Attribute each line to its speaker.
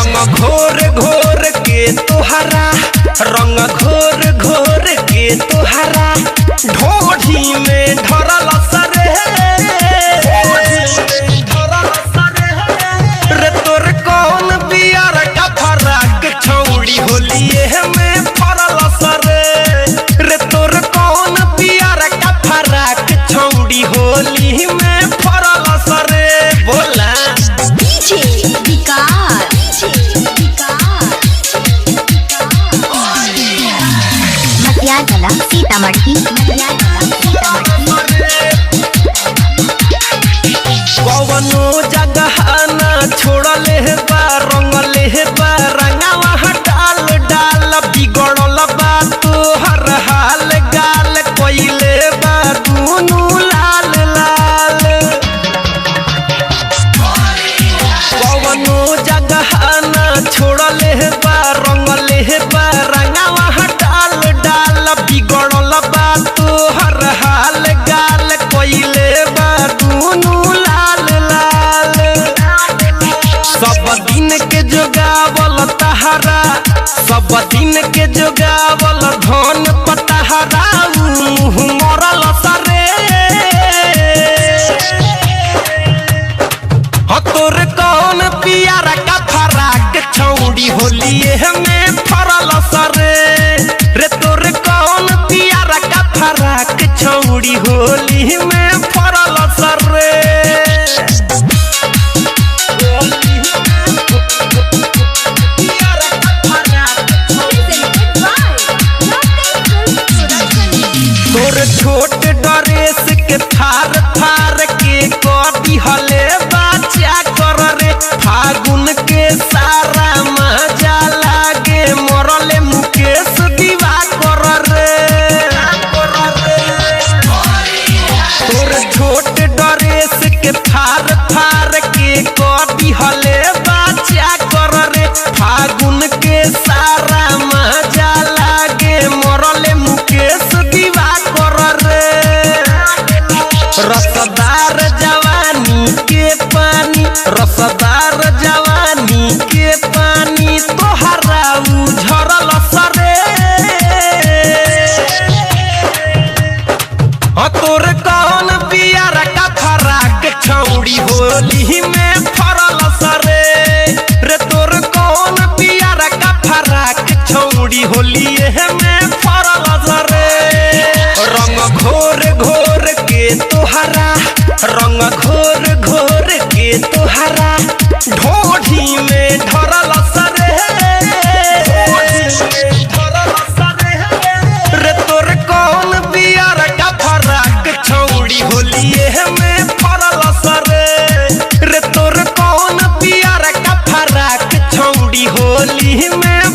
Speaker 1: रंग घोर घोर के तोहरा रंग घोर घोर के तोहरा ढोढ़ी में धरल सरे रे तोर कौन बियार का फराक छौड़ी होलिए में फरल सरे रे तोर कौन बियार का फराक छौड़ी होली में फरल सरे बोला
Speaker 2: सीतामढ़ी
Speaker 1: कवनो जगह ना छोड़ले बा रंगले बा रंगावा डाल डाल बिगड़ल बा तोहर हाल गाल कोइले बा दुनु लाल लाल कवनो जगह ना छोड़ले बा रंगले बा रंगावा डाल डाल बिगड़ल बा तोहर हाल गाल कोइले बा दुनु लाल लाल सब दिन के जोगावल तहरा सब दिन के जोगावल धन पतहरा मरल सरे तोर कौन पियारा का फराक छौड़ी होलिए में फरल सरे रे तोर कौन पियारा का फराक छौड़ी होली में फरल सरे तोर छोट ड्रेस के थार थार के कभी हले बचा कर रे फागुन के सारा मजा लागे मरले मुकेश दीवा कर रे तोर छोट ड्रेस के थार थार के कभी हले बचा कर रे फागुन के सारा मजा लागे मरले मुकेश दीवा कर रे रसदार जवानी के पानी रसदार जवानी के पानी तोहरा उझरल सरे तोर कौन बियार का फराक छौड़ी होली में फरल सरे रे तोर कौन बियार का फराक छौड़ी होली में फरल सरे रंग घोर घोर के तोहरा रंग घोर घोर के तोहरा ढोढ़ी में धरल सरे रे तोर कौन बियार का फराक छौड़ी होलिए में फरल सरे रे तोर कौन बियार का फराक छौड़ी होली में